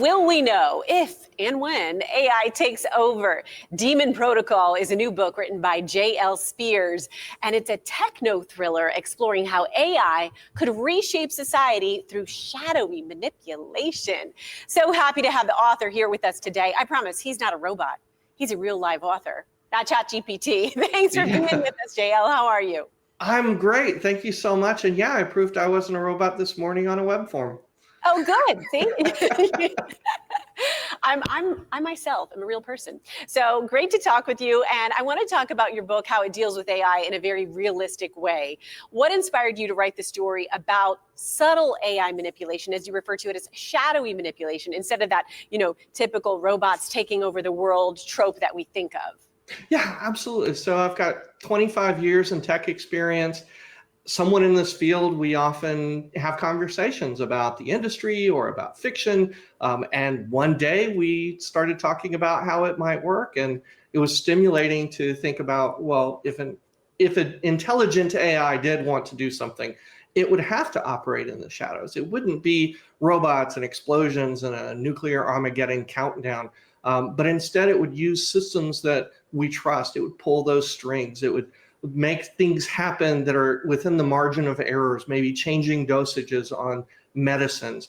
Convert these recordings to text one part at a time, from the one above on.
will we know if and when AI takes over? Daemon Protocol is a new book written by J.L. Spears, and it's a techno-thriller exploring how AI could reshape society through shadowy manipulation. So happy to have the author here with us today. I promise he's not a robot. He's a real live author, not ChatGPT. Thanks for being with us, JL. How are you? I'm great. Thank you so much. And yeah, I proved I wasn't a robot this morning on a web form. Oh, good. See? I myself am a real person. So great to talk with you. And I want to talk about your book, how it deals with AI in a very realistic way. What inspired you to write the story about subtle AI manipulation, as you refer to it as shadowy manipulation, instead of that, typical robots taking over the world trope that we think of? Yeah, absolutely. So I've got 25 years in tech experience. Someone in this field, we often have conversations about the industry or about fiction. And one day we started talking about how it might work. And it was stimulating to think about, well, if an intelligent AI did want to do something, it would have to operate in the shadows. It wouldn't be robots and explosions and a nuclear Armageddon countdown. But instead, it would use systems that we trust. It would pull those strings. It would make things happen that are within the margin of errors, maybe changing dosages on medicines.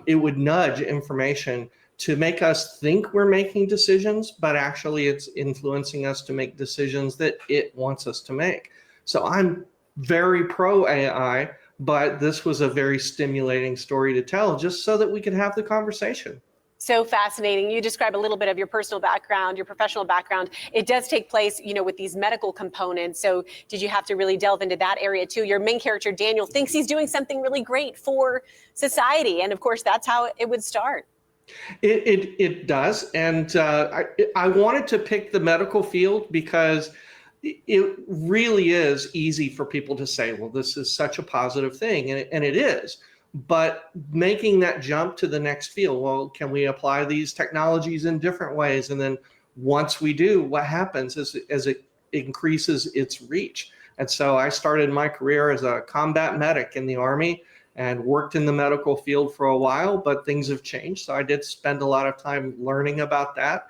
It would nudge information to make us think we're making decisions, but actually it's influencing us to make decisions that it wants us to make. So I'm very pro AI, but this was a very stimulating story to tell just so that we could have the conversation. So fascinating. You describe a little bit of your personal background, your professional background. It does take place, with these medical components. So did you have to really delve into that area too? Your main character, Daniel, thinks he's doing something really great for society. And of course, that's how it would start. It does. And I wanted to pick the medical field because it really is easy for people to say, well, this is such a positive thing. And it is. But making that jump to the next field, well, can we apply these technologies in different ways? And then once we do, what happens as it increases its reach? And so I started my career as a combat medic in the Army and worked in the medical field for a while, but things have changed. So I did spend a lot of time learning about that.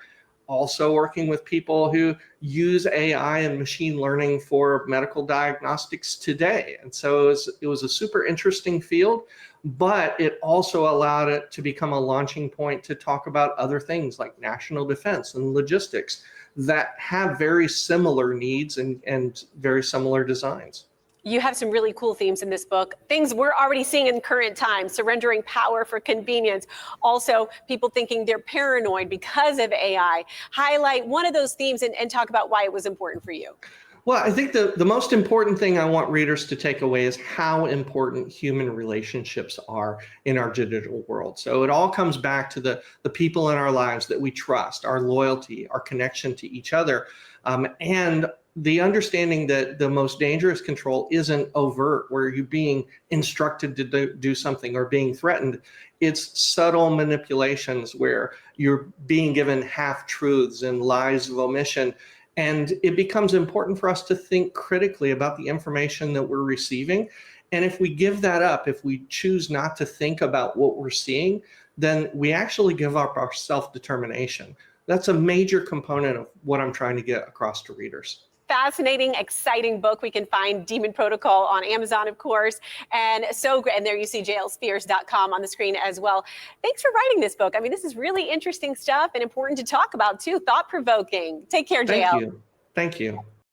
Also working with people who use AI and machine learning for medical diagnostics today. And so it was a super interesting field, but it also allowed it to become a launching point to talk about other things like national defense and logistics that have very similar needs and very similar designs. You have some really cool themes in this book, things we're already seeing in current times, surrendering power for convenience. Also, people thinking they're paranoid because of AI. Highlight one of those themes and talk about why it was important for you. Well, I think the most important thing I want readers to take away is how important human relationships are in our digital world. So it all comes back to the people in our lives that we trust, our loyalty, our connection to each other, and the understanding that the most dangerous control isn't overt, where you're being instructed to do something or being threatened. It's subtle manipulations where you're being given half-truths and lies of omission. And it becomes important for us to think critically about the information that we're receiving. And if we give that up, if we choose not to think about what we're seeing, then we actually give up our self-determination. That's a major component of what I'm trying to get across to readers. Fascinating, exciting book. We can find Daemon Protocol on Amazon, of course. And so great. And there you see jlspears.com on the screen as well. Thanks for writing this book. I mean, this is really interesting stuff and important to talk about too. Thought-provoking. Take care, JL. Thank you. Thank you.